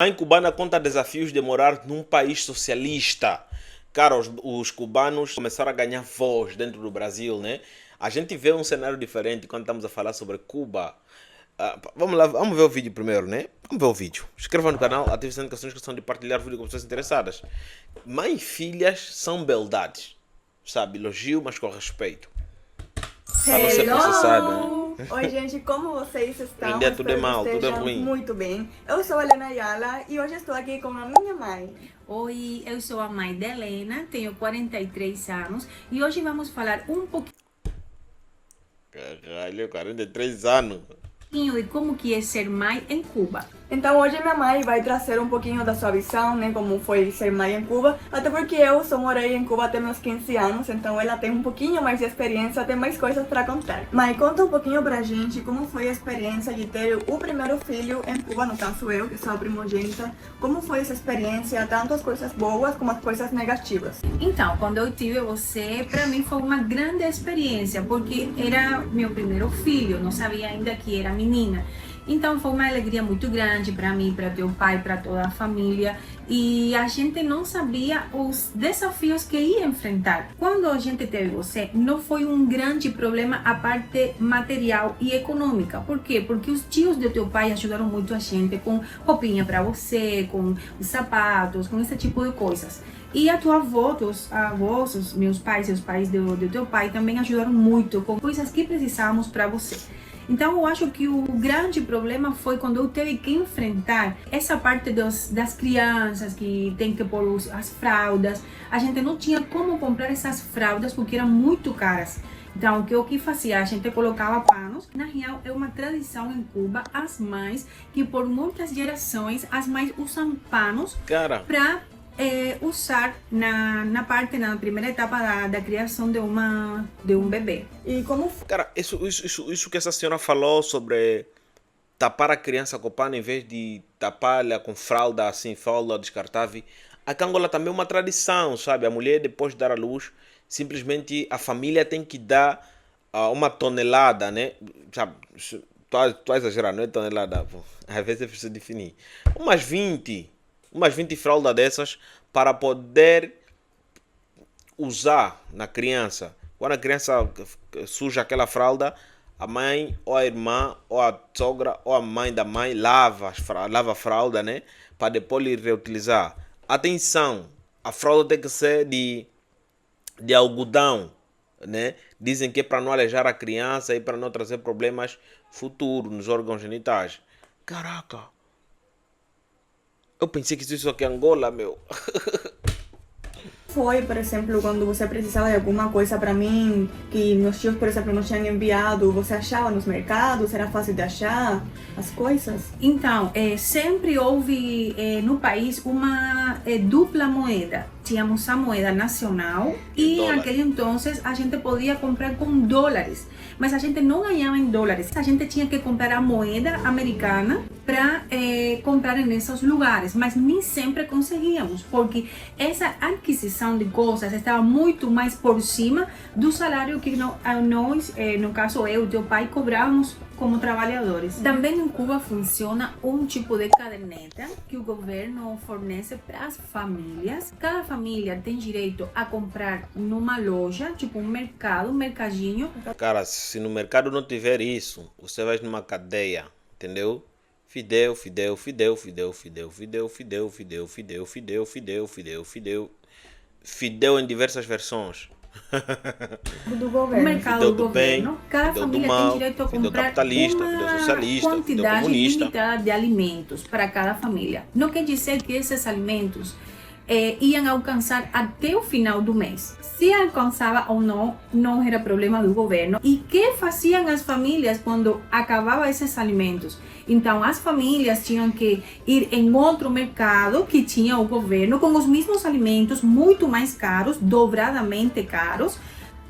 A mãe cubana conta desafios de morar num país socialista. Cara, os cubanos começaram a ganhar voz dentro do Brasil, né? A gente vê um cenário diferente quando estamos a falar sobre Cuba. Vamos lá, vamos ver o vídeo primeiro, né? Vamos ver o vídeo. Inscreva no canal, ative as notificações que são de partilhar o vídeo com pessoas interessadas. Mãe e filhas são beldades, sabe? Elogio, mas com respeito. Para não ser processado, né? Hello! Oi, gente, como vocês estão? Hoje em dia tudo é Espero que mal, tudo é estejam ruim. muito bem. Eu sou a Helena Ayala e hoje estou aqui com a minha mãe. Oi, eu sou a mãe da Helena, tenho 43 anos e hoje vamos falar um Caralho, 43 anos. pouquinho de como que é ser mãe em Cuba. Então hoje minha mãe vai trazer um pouquinho da sua visão, né, como foi ser mãe em Cuba. Até porque eu só morei em Cuba até meus 15 anos, então ela tem um pouquinho mais de experiência, tem mais coisas para contar. Mãe, conta um pouquinho pra gente como foi a experiência de ter o primeiro filho em Cuba, no caso eu, que sou a primogênita. Como foi essa experiência, tanto as coisas boas como as coisas negativas? Então, quando eu tive você, para mim foi uma grande experiência, porque era meu primeiro filho, não sabia ainda que era menina. Então foi uma alegria muito grande para mim, para teu pai, para toda a família. E a gente não sabia os desafios que ia enfrentar. Quando a gente teve você, não foi um grande problema a parte material e econômica. Por quê? Porque os tios do teu pai ajudaram muito a gente com roupinha para você, com os sapatos, com esse tipo de coisas. E a tua avó, teus avós, os meus pais e os pais do teu pai também ajudaram muito com coisas que precisávamos para você. Então eu acho que o grande problema foi quando eu tive que enfrentar essa parte das crianças que tem que pôr as fraldas. A gente não tinha como comprar essas fraldas porque eram muito caras. Então, o que fazia? A gente colocava panos. Na real, é uma tradição em Cuba, as mães, que por muitas gerações, as mães usam panos para usar na primeira etapa da criação de um bebê. E como Cara, isso que essa senhora falou sobre tapar a criança com pano em vez de tapá-la com fralda, assim, fralda descartável. Aqui em Angola também é uma tradição, sabe? A mulher, depois de dar à luz, simplesmente a família tem que dar uma tonelada, né? Sabe? Tô exagerando, não é tonelada, pô. Às vezes é preciso definir. Umas 20, umas 20 fraldas dessas para poder usar na criança. Quando a criança suja aquela fralda, a mãe ou a irmã ou a sogra ou a mãe da mãe lava a fralda, né? Para depois lhe reutilizar. Atenção, a fralda tem que ser de algodão, né? Dizem que é para não alejar a criança e para não trazer problemas futuros nos órgãos genitais. Caraca, eu pensei que isso aqui é Angola, meu. foi, por exemplo, quando você precisava de alguma coisa para mim, que meus tios, por exemplo, não tinham enviado, você achava nos mercados? Era fácil de achar as coisas? Então, sempre houve no país uma dupla moeda. Tínhamos a moeda nacional e Dólar. naquele então a gente podia comprar com dólares, mas a gente não ganhava em dólares. A gente tinha que comprar a moeda americana para comprar nesses lugares, mas nem sempre conseguíamos, porque essa aquisição de coisas estava muito mais por cima do salário que nós, no caso eu e teu pai, cobrávamos como trabalhadores. Também em Cuba funciona um tipo de caderneta que o governo fornece para as famílias. Cada família tem direito a comprar numa loja, tipo um mercado, um mercadinho. Cara, se no mercado não tiver isso, você vai numa cadeia, entendeu? Fidel, Fidel, Fidel, Fidel, Fidel, Fidel, Fidel, Fidel, Fidel, Fidel, Fidel, Fidel, Fidel. Fidel em diversas versões. Do O governo. mercado Fidel do do bem, governo, cada Fidel do família mal, tem direito a Fidel comprar capitalista, Fidel uma socialista, Fidel quantidade comunista. limitada de alimentos para cada família. Não quer dizer que esses alimentos iam alcançar até o final do mês. Se alcançava ou não, não era problema do governo. E que faziam as famílias quando acabavam esses alimentos? Então, as famílias tinham que ir em outro mercado que tinha o governo com os mesmos alimentos, muito mais caros, dobradamente caros,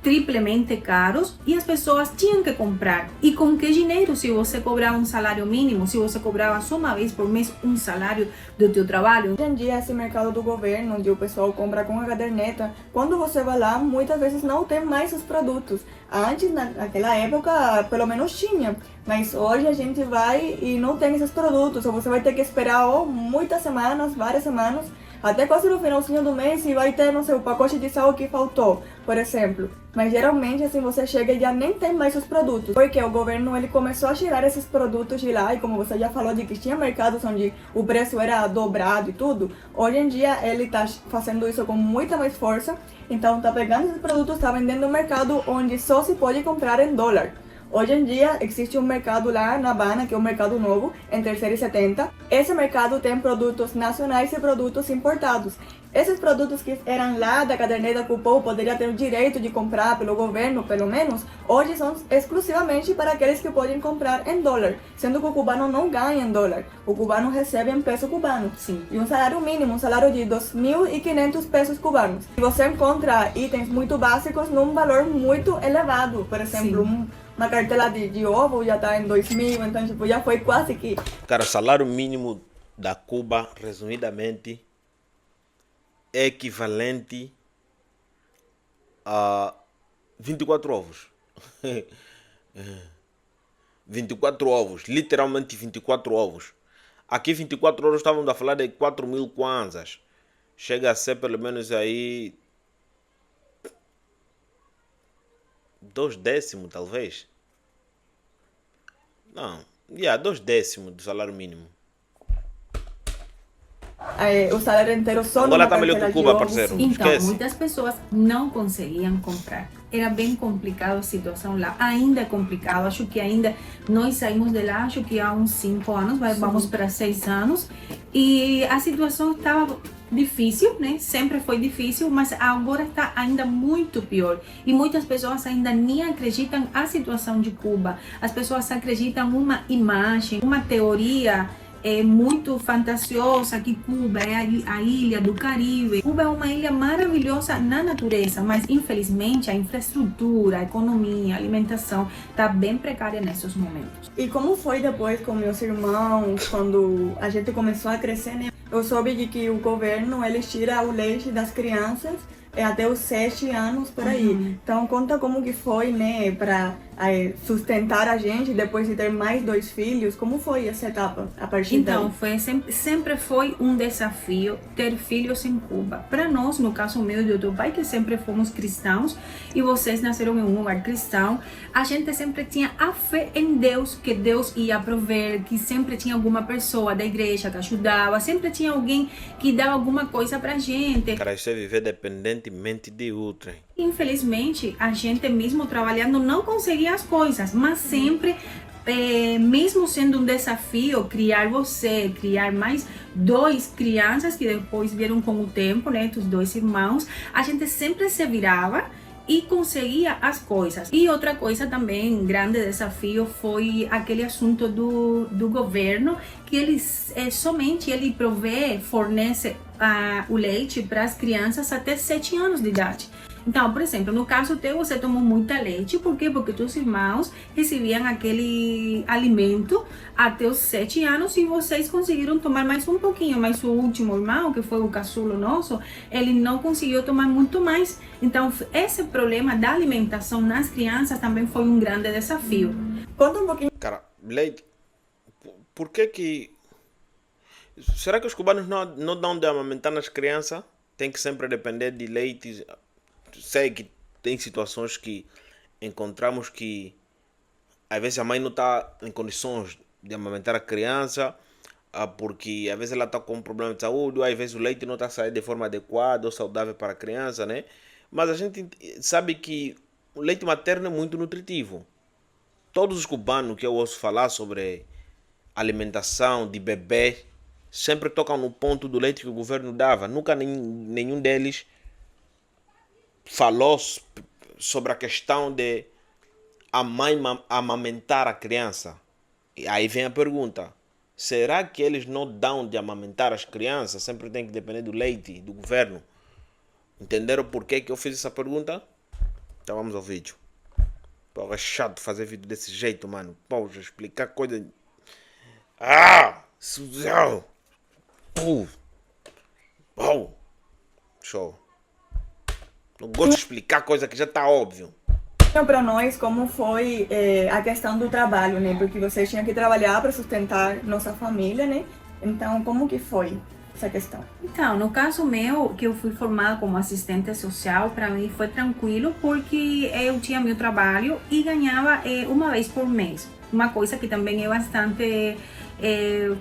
triplemente caros e as pessoas tinham que comprar. E com que dinheiro? Se você cobrava um salário mínimo, se você cobrava só uma vez por mês um salário do teu trabalho. Hoje em dia, esse mercado do governo, onde o pessoal compra com a caderneta, quando você vai lá, muitas vezes não tem mais os produtos. Antes, naquela época, pelo menos tinha, mas hoje a gente vai e não tem esses produtos, ou você vai ter que esperar muitas semanas, várias semanas, até quase no finalzinho do mês e vai ter, não sei, o pacote de sal que faltou, por exemplo. Mas geralmente, assim, você chega e já nem tem mais os produtos, porque o governo ele começou a tirar esses produtos de lá, e como você já falou de que tinha mercados onde o preço era dobrado e tudo, hoje em dia ele está fazendo isso com muita mais força, então está pegando esses produtos, está vendendo no mercado onde só se pode comprar em dólar. Hoje em dia existe um mercado lá na Habana, que é um mercado novo, em Terceira e 70. Esse mercado tem produtos nacionais e produtos importados. Esses produtos que eram lá da caderneta que o povo poderia ter o direito de comprar pelo governo, pelo menos, hoje são exclusivamente para aqueles que podem comprar em dólar, sendo que o cubano não ganha em dólar, o cubano recebe em peso cubano. Sim. E um salário mínimo, um salário de 2.500 pesos cubanos. E você encontra itens muito básicos num valor muito elevado, por exemplo, uma cartela de ovo já está em 2.000, então tipo, já foi quase que... Cara, o salário mínimo da Cuba, resumidamente, é equivalente a 24 ovos. 24 ovos, literalmente 24 ovos. Aqui 24 ovos estávamos a falar de 4.000 kwanzas. Chega a ser pelo menos aí 2/10, talvez. Não, 2/10 do salário mínimo. O salário inteiro só Angola numa tá melhor cartela que Cuba, de ovo, parceiro. sim. Então, Esquece. muitas pessoas não conseguiam comprar. Era bem complicada a situação lá. Ainda é complicado. Acho que ainda nós saímos de lá, acho que há uns 5 anos, vamos para 6 anos. E a situação estava difícil, né? Sempre foi difícil, mas agora está ainda muito pior. E muitas pessoas ainda nem acreditam na situação de Cuba. As pessoas acreditam numa imagem, uma teoria muito fantasiosa que Cuba é a ilha do Caribe. Cuba é uma ilha maravilhosa na natureza, mas infelizmente a infraestrutura, a economia, a alimentação está bem precária nesses momentos. E como foi depois com meus irmãos, quando a gente começou a crescer, né? Eu soube de que o governo, ele tira o leite das crianças até os 7 anos, por aí. Então, conta como que foi, né, para sustentar a gente depois de ter mais 2 filhos. Como foi essa etapa a partir Então, daí? sempre foi um desafio ter filhos em Cuba. Para nós, no caso meu e do teu pai, que sempre fomos cristãos, e vocês nasceram em um lugar cristão, a gente sempre tinha a fé em Deus, que Deus ia prover, que sempre tinha alguma pessoa da igreja que ajudava, sempre tinha alguém que dava alguma coisa pra gente. Cara, isso é viver dependentemente de outrem. Infelizmente, a gente mesmo trabalhando não conseguia as coisas, mas sempre, mesmo sendo um desafio, criar mais 2 crianças que depois vieram com o tempo, né, os 2 irmãos, a gente sempre se virava e conseguia as coisas. E outra coisa também, grande desafio, foi aquele assunto do governo, que somente ele fornece o leite para as crianças até 7 anos de idade. Então, por exemplo, no caso teu, você tomou muita leite. Por quê? Porque teus irmãos recebiam aquele alimento até os 7 anos e vocês conseguiram tomar mais um pouquinho. Mas o último irmão, que foi o caçulo nosso, ele não conseguiu tomar muito mais. Então, esse problema da alimentação nas crianças também foi um grande desafio. Conta um pouquinho. Cara, leite, por que... Será que os cubanos não dão de amamentar nas crianças? Tem que sempre depender de leite. Sei que tem situações que encontramos que às vezes a mãe não está em condições de amamentar a criança, porque às vezes ela está com um problema de saúde, ou às vezes o leite não está saindo de forma adequada ou saudável para a criança, né? Mas a gente sabe que o leite materno é muito nutritivo. Todos os cubanos que eu ouço falar sobre alimentação de bebê sempre tocam no ponto do leite que o governo dava. Nunca nenhum deles falou sobre a questão de a mãe amamentar a criança. E aí vem a pergunta: será que eles não dão de amamentar as crianças? Sempre tem que depender do leite do governo. Entenderam por que eu fiz essa pergunta? Então vamos ao vídeo. Porra, é chato fazer vídeo desse jeito, mano. Porra, explicar coisa... Suzão! Show. Não gosto de explicar coisa que já tá óbvio. Para nós, como foi a questão do trabalho, né? Porque vocês tinham que trabalhar para sustentar nossa família, né? Então, como que foi essa questão? Então, no caso meu, que eu fui formada como assistente social, para mim foi tranquilo porque eu tinha meu trabalho e ganhava uma vez por mês. Uma coisa que também é bastante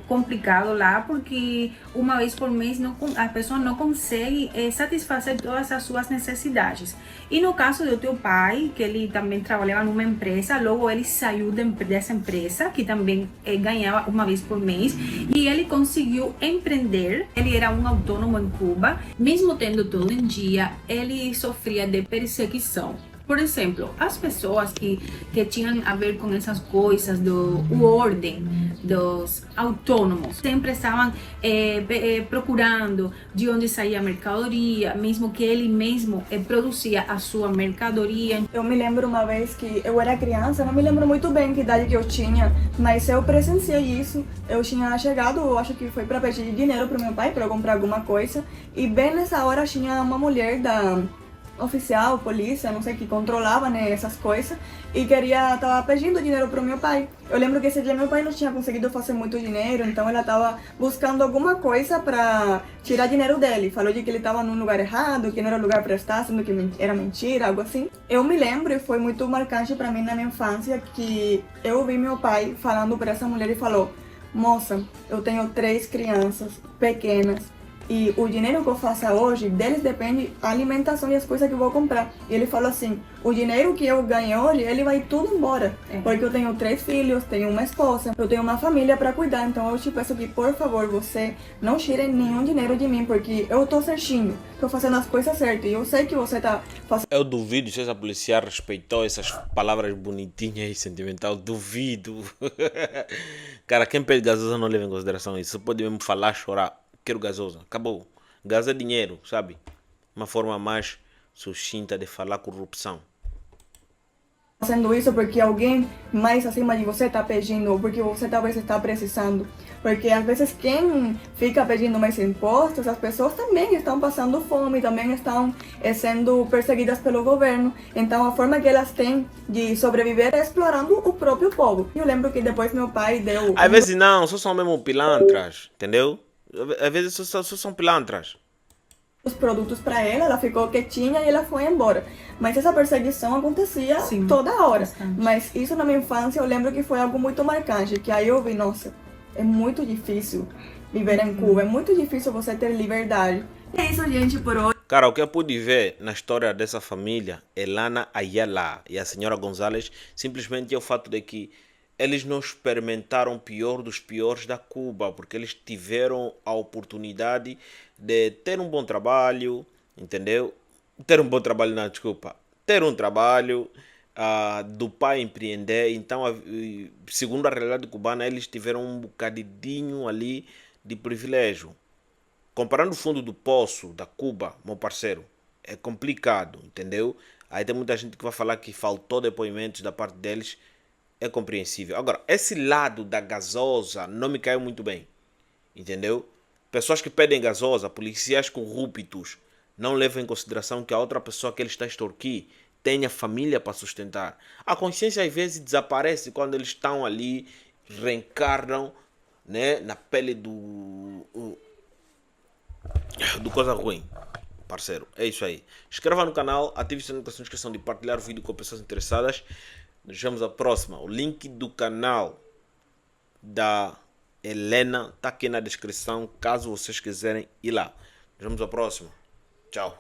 complicado lá, porque uma vez por mês a pessoa não consegue satisfazer todas as suas necessidades. E no caso do teu pai, que ele também trabalhava numa empresa, logo ele saiu dessa empresa, que também ganhava uma vez por mês, e ele conseguiu empreender. Ele era um autônomo em Cuba, mesmo tendo tudo em dia, ele sofria de perseguição. Por exemplo, as pessoas que tinham a ver com essas coisas do ordem dos autônomos sempre estavam procurando de onde saía a mercadoria, mesmo que ele mesmo produzia a sua mercadoria. Eu me lembro uma vez que eu era criança, não me lembro muito bem que idade que eu tinha, mas eu presenciei isso. Eu tinha chegado, eu acho que foi para pedir dinheiro para meu pai para eu comprar alguma coisa, e bem nessa hora tinha uma mulher da oficial, polícia, não sei, que controlava, né, essas coisas, e tava pedindo dinheiro pro meu pai. Eu lembro que esse dia meu pai não tinha conseguido fazer muito dinheiro, então ela tava buscando alguma coisa para tirar dinheiro dele. Falou de que ele tava num lugar errado, que não era lugar para estar, sendo que era mentira, algo assim. Eu me lembro, e foi muito marcante para mim na minha infância, que eu vi meu pai falando para essa mulher e falou: moça, eu tenho 3 crianças pequenas, e o dinheiro que eu faço hoje, deles depende a alimentação e as coisas que eu vou comprar. E ele falou assim: o dinheiro que eu ganho hoje, ele vai tudo embora. Porque eu tenho 3 filhos, tenho uma esposa, eu tenho uma família para cuidar. Então eu te peço que, por favor, você não tire nenhum dinheiro de mim, porque eu tô certinho, tô fazendo as coisas certas. E eu sei que você tá fazendo... Eu duvido se essa policial respeitou essas palavras bonitinhas e sentimental. Duvido. Cara, quem pede gasosa não leva em consideração isso. Você pode mesmo falar, chorar: quero gasosa. Acabou. Gás é dinheiro, sabe? Uma forma mais sucinta de falar corrupção. fazendo isso porque alguém mais acima de você está pedindo, ou porque você talvez está precisando. Porque às vezes quem fica pedindo mais impostos, as pessoas também estão passando fome, também estão sendo perseguidas pelo governo. Então a forma que elas têm de sobreviver é explorando o próprio povo. Eu lembro que depois meu pai deu... Às vezes não, só são mesmo pilantras, entendeu? Às vezes só são pilantras. Os produtos para ela ficou quietinha e ela foi embora. Mas essa perseguição acontecia toda hora. Bastante. Mas isso na minha infância eu lembro que foi algo muito marcante, que aí eu vi, nossa, é muito difícil viver em Cuba, é muito difícil você ter liberdade. É isso, gente, por hoje. Cara, o que eu pude ver na história dessa família, Elana Ayala e a senhora Gonzalez, simplesmente é o fato de que eles não experimentaram o pior dos piores da Cuba, porque eles tiveram a oportunidade de ter um bom trabalho, entendeu? Ter um bom trabalho, não, desculpa. Ter um trabalho, do pai empreender. Então, segundo a realidade cubana, eles tiveram um bocadinho ali de privilégio. Comparando o fundo do poço da Cuba, meu parceiro, é complicado, entendeu? Aí tem muita gente que vai falar que faltou depoimentos da parte deles. É compreensível. Agora, esse lado da gasosa não me caiu muito bem. Entendeu? Pessoas que pedem gasosa, policiais corruptos, não levam em consideração que a outra pessoa que ele está a extorquir tenha família para sustentar. A consciência às vezes desaparece quando eles estão ali, reencarnam, né, na pele do coisa ruim. Parceiro, é isso aí. Inscreva no canal, ative as notificações, não esqueçam de partilhar o vídeo com pessoas interessadas. Nos vemos a próxima. O link do canal da Helena está aqui na descrição, caso vocês quiserem ir lá. Nos vemos a próxima. Tchau.